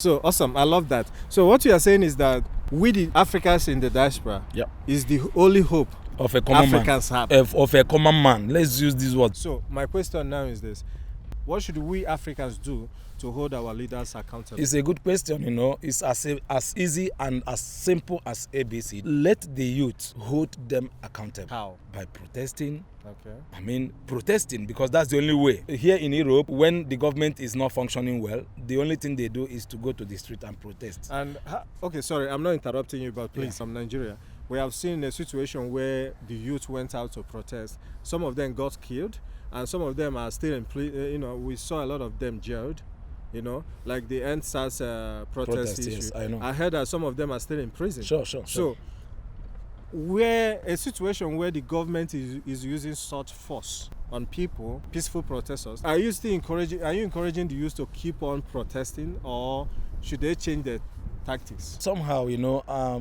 So awesome, I love that. So what you are saying is that we the Africans in the diaspora is the only hope of a common Africans man. have. Of a common man. Let's use this word. So my question now is this: what should we Africans do to hold our leaders accountable? It's a good question, you know. It's as easy and as simple as ABC. Let the youth hold them accountable. How? By protesting. Okay. I mean, protesting, because that's the only way. Here in Europe, when the government is not functioning well, the only thing they do is to go to the street and protest. And okay, sorry, I'm not interrupting you, but please, from Nigeria, we have seen a situation where the youth went out to protest. Some of them got killed, and some of them are still in we saw a lot of them jailed. Like the EndSARS protest issue. Yes, I know. I heard that some of them are still in prison. Sure. So, where a situation where the government is using such force on people, peaceful protesters, are you encouraging the youth to keep on protesting, or should they change their tactics? Somehow,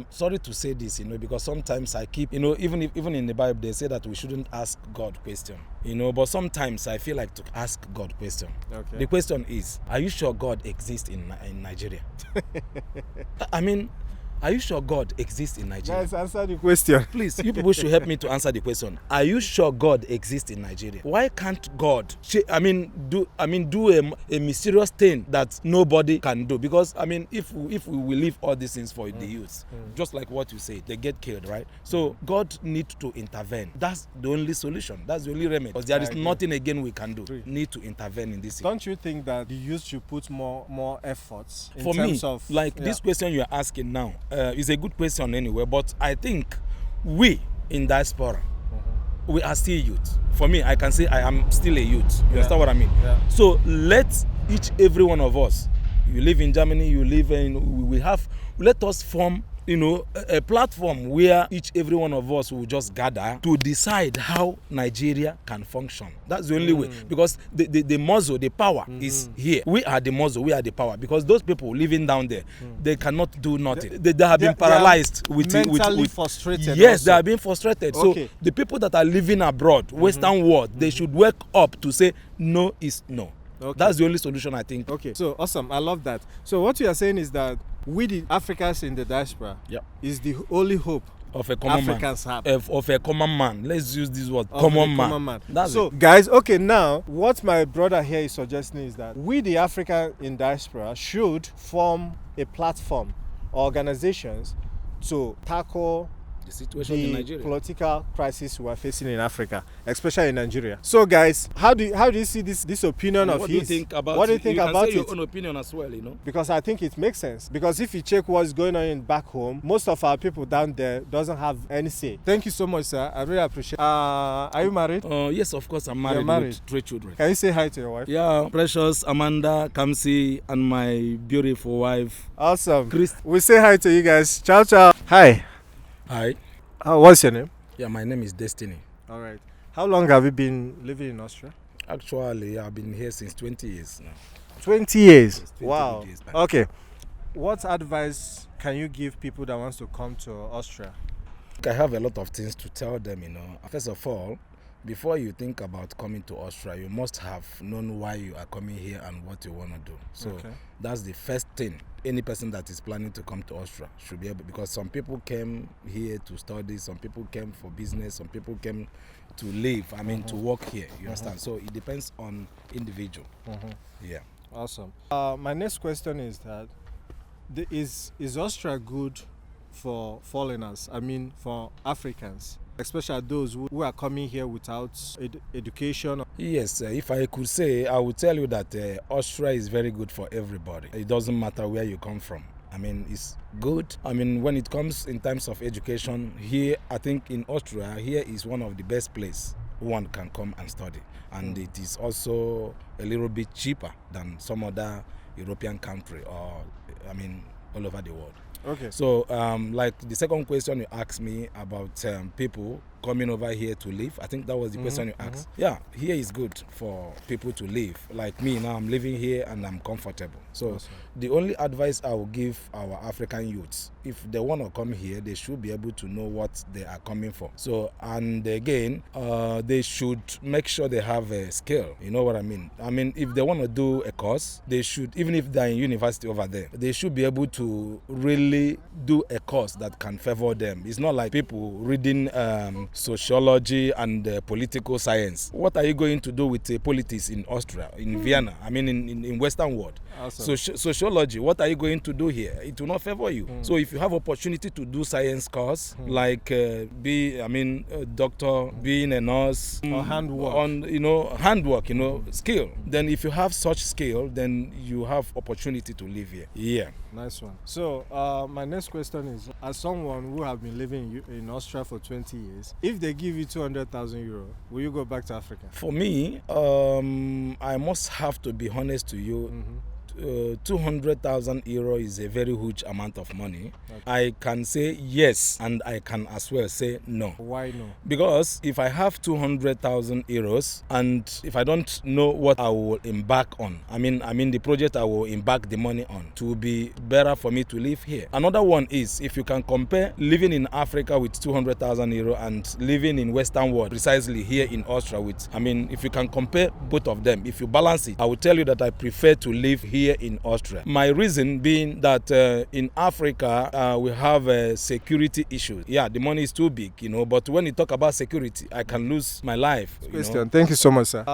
sorry to say this, because sometimes I keep, even in the Bible they say that we shouldn't ask God question, but sometimes I feel like to ask God question. Okay. The question is, are you sure God exists in Nigeria? I mean, are you sure God exists in Nigeria? Guys, answer the question. Please, you people should help me to answer the question. Are you sure God exists in Nigeria? Why can't God do a mysterious thing that nobody can do? Because if we leave all these things for the youth, just like what you say, they get killed, right? So God needs to intervene. That's the only solution. That's the only remedy. Because there is nothing again we can do. Need to intervene in this. Don't you think that the youth should put more efforts in for terms me, of this question you are asking now? Is a good question anyway, but I think we in diaspora, we are still youth. For me, I can say I am still a youth. You understand what I mean? Yeah. So let every one of us, you live in Germany, let us form a platform where every one of us will just gather to decide how Nigeria can function. That's the only way, because the muscle, the power is here. We are the muscle, we are the power, because those people living down there, they cannot do nothing. They have been paralyzed with mentally frustrated. Yes, also. they have been frustrated. Okay. So the people that are living abroad, Western world, they should wake up to say no is no. Okay. That's the only solution, I think. Okay, so awesome, I love that. So what you are saying is that we the Africans in the diaspora is the only hope of a common Africans man. have. Of a common man. Let's use this word. Of Common common man. man. So guys, okay, now what my brother here is suggesting is that we the African in diaspora should form a platform, organizations to tackle the situation in Nigeria, political crisis we are facing in Africa, especially in Nigeria. So guys, how do you see this opinion of his? What do you think about What do you think about it? You can say it? your own opinion as well, Because I think it makes sense. Because if you check what's going on back home, most of our people down there doesn't have any say. Thank you so much, sir. I really appreciate it. Are you married? Yes, of course, I'm married. You're married with 3 children. Can you say hi to your wife? Yeah, Precious, Amanda, Kamsi, and my beautiful wife. Awesome. We say hi to you guys. Ciao, ciao. Hi. Hi. What's your name? Yeah, my name is Destiny. All right. How long have you been living in Austria? Actually, I've been here since 20 years now. 20 years? Yes, 20 wow. years back. Okay. What advice can you give people that wants to come to Austria? I have a lot of things to tell them, First of all, before you think about coming to Austria, you must have known why you are coming here and what you want to do. So that's the first thing any person that is planning to come to Austria should be able, because some people came here to study, some people came for business, some people came to live, to work here, you understand? So it depends on individual. Yeah. Awesome. My next question is that is Austria good for foreigners? For Africans, especially those who are coming here without education? Yes, if I could say, I would tell you that Austria is very good for everybody. It doesn't matter where you come from. It's good. When it comes in terms of education, here, I think in Austria, here is one of the best places one can come and study. And it is also a little bit cheaper than some other European country or, all over the world. Okay. So, like the second question you asked me about people coming over here to live? I think that was the question you asked. Yeah, here is good for people to live. Like me now, I'm living here and I'm comfortable. So Awesome. the only advice I will give our African youths, if they want to come here, they should be able to know what they are coming for. So, and again, they should make sure they have a skill. You know what I mean? I mean, if they want to do a course, they should, even if they're in university over there, they should be able to really do a course that can favor them. It's not like people reading sociology and political science. What are you going to do with politics in Austria, in Vienna? I mean, in Western world. Awesome. So sociology, what are you going to do here? It will not favor you. So if you have opportunity to do science course, like be, I mean, a doctor, being a nurse, Or handwork. Handwork, skill. Then if you have such skill, then you have opportunity to live here. Yeah. Nice one. So my next question is, as someone who have been living in Austria for 20 years, if they give you 200,000 euro, will you go back to Africa? For me, I must have to be honest to you. 200,000 euro is a very huge amount of money. Okay. I can say yes, and I can as well say no. Why no? Because if I have 200,000 euros and if I don't know what I will embark on, I mean the project I will embark the money on, it will be better for me to live here. Another one is, if you can compare living in Africa with 200,000 euro and living in Western world, precisely here in Austria with, if you can compare both of them, if you balance it, I will tell you that I prefer to live here in Austria. My reason being that in Africa we have security issues. Yeah, the money is too big, but when you talk about security, I can lose my life. Thank you so much, sir.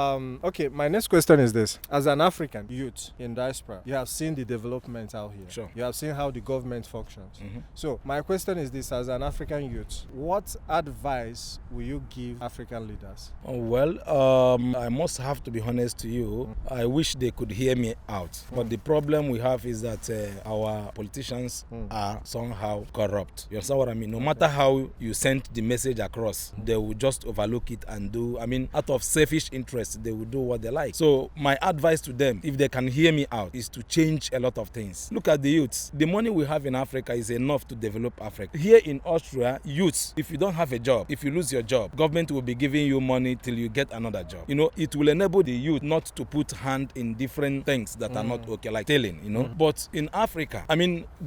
Okay, my next question is this. As an African youth in diaspora, you have seen the development out here. Sure. You have seen how the government functions. So my question is this, as an African youth, what advice will you give African leaders? I must have to be honest to you. I wish they could hear me out. But the problem we have is that our politicians are somehow corrupt. You understand what I mean? No matter how you send the message across, they will just overlook it and do, out of selfish interest, they will do what they like. So my advice to them, if they can hear me out, is to change a lot of things. Look at the youths. The money we have in Africa is enough to develop Africa. Here in Austria, youths, if you don't have a job, if you lose your job, government will be giving you money till you get another job. It will enable the youth not to put hand in different things that are not okay, like stealing, But in Africa,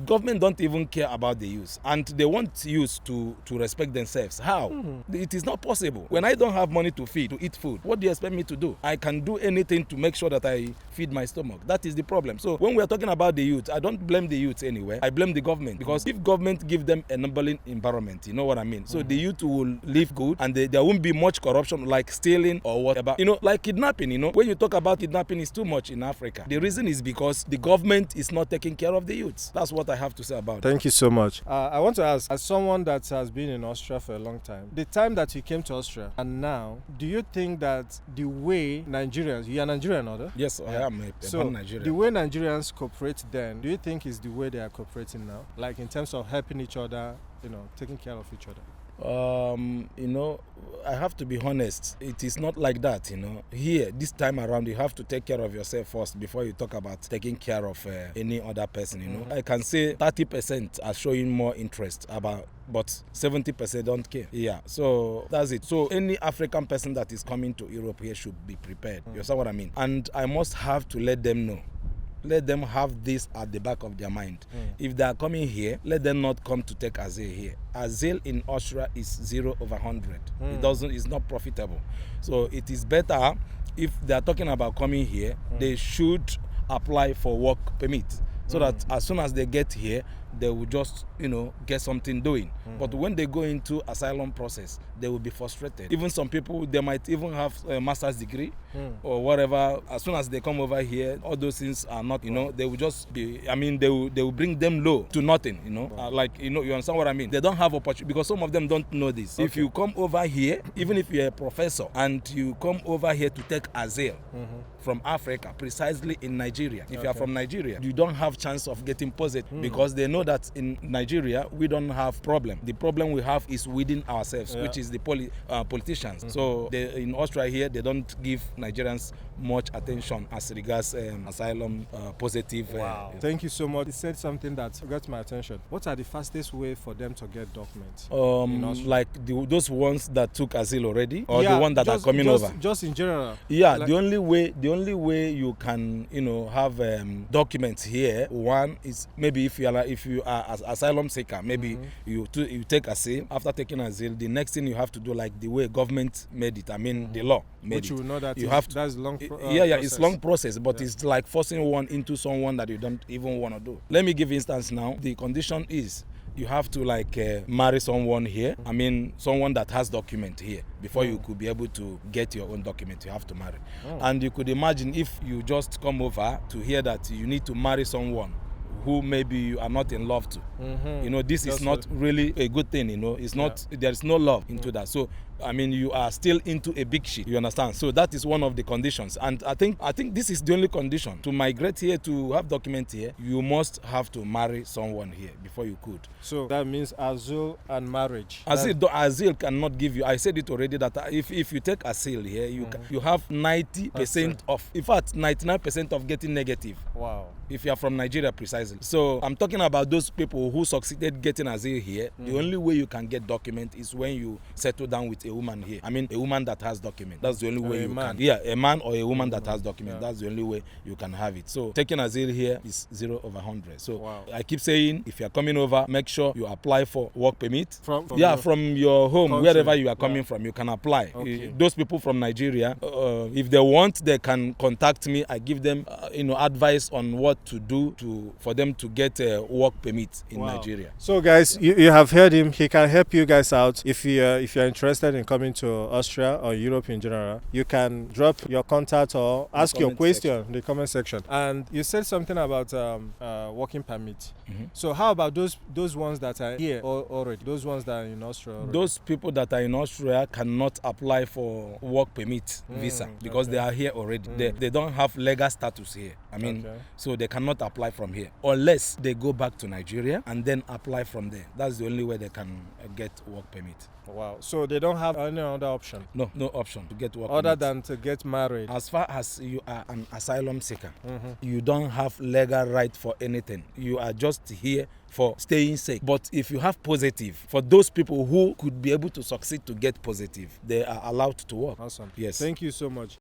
government don't even care about the youth, and they want youth to respect themselves. How? It is not possible. When I don't have money to eat food, what do you expect me to do? I can do anything to make sure that I feed my stomach. That is the problem. So when we are talking about the youth, I don't blame the youth anywhere. I blame the government, because if government give them a enabling environment, you know what I mean? So the youth will live good, and there won't be much corruption like stealing or whatever. Like kidnapping, when you talk about kidnapping, is too much in Africa. The reason is because the government is not taking care of the youths. That's what I have to say about it. Thank you so much. I want to ask, as someone that has been in Austria for a long time, the time that you came to Austria and now, do you think that the way Nigerians, you are Nigerian, or? Yes, I am a Nigerian. The way Nigerians cooperate then, do you think is the way they are cooperating now? Like in terms of helping each other, taking care of each other? I have to be honest, it is not like that. Here, this time around, you have to take care of yourself first before you talk about taking care of any other person. I can say 30% are showing more interest but 70% don't care. Yeah, so that's it. So any African person that is coming to Europe here should be prepared. You understand what I mean? And I must have to let them know. Let them have this at the back of their mind. If they are coming here, let them not come to take Azale here. Azale in Austria is 0/100. It's not profitable. So it is better, if they are talking about coming here, they should apply for work permit, so that as soon as they get here, they will just, get something doing. But when they go into asylum process, they will be frustrated. Even some people, they might even have a master's degree or whatever. As soon as they come over here, all those things are not, they will just be, they will bring them low to nothing, you understand what I mean? They don't have opportunity, because some of them don't know this. Okay. If you come over here, even if you're a professor and you come over here to take Azale, from Africa, precisely in Nigeria. If you are from Nigeria, you don't have chance of getting positive because they know that in Nigeria we don't have problem. The problem we have is within ourselves, which is the politicians. So in Austria here, they don't give Nigerians much attention as regards asylum positive. Wow. Thank you so much. You said something that got my attention. What are the fastest way for them to get documents? Like those ones that took asylum already, or the one that are coming over. Just in general. Yeah, like, the only way you can have documents here. One is maybe if you are an asylum seeker, maybe you take asylum. After taking asylum, the next thing you have to do, like the way government made it. I mean, the law made Which it. you know that you have that's long. It's long process, but it's like forcing one into someone that you don't even want to do. Let me give instance now. The condition is you have to marry someone here. I mean, someone that has document here before you could be able to get your own document. You have to marry. And you could imagine if you just come over to hear that you need to marry someone who maybe you are not in love to. This is not really a good thing. It's not. There is no love into that. So I mean, you are still into a big shit. You understand? So that is one of the conditions. And I think this is the only condition. To migrate here, to have document here, you must have to marry someone here before you could. So that means asylum and marriage. Asylum cannot give you. I said it already that if you take asylum here, you have 90% of, in fact, 99% of getting negative. Wow. If you are from Nigeria, precisely. So I'm talking about those people who succeeded getting asylum here. The only way you can get document is when you settle down with a woman here. I mean, a woman that has document. That's the only way you can. Yeah, a man or a woman that has document. That's the only way you can have it. So taking asylum here is 0/100. So I keep saying, if you are coming over, make sure you apply for work permit. From your home, country, wherever you are coming from, you can apply. Those people from Nigeria, if they want, they can contact me. I give them, advice on what to do for them to get a work permit in Nigeria. So guys, you have heard him. He can help you guys out if you're interested in coming to Austria or Europe in general. You can drop your contact or ask your question in the comment section. And you said something about working permit. So how about those ones that are here already? Those ones that are in Austria already? Those people that are in Austria cannot apply for work permit visa because they are here already. They don't have legal status here. I mean, so they cannot apply from here unless they go back to Nigeria and then apply from there. That's the only way they can get work permit. Wow. So they don't have any other option? No option to get work other permit. Than to get married. As far as you are an asylum seeker, you don't have legal right for anything. You are just here for staying safe. But if you have positive, for those people who could be able to succeed to get positive, they are allowed to work. Awesome. Yes. Thank you so much.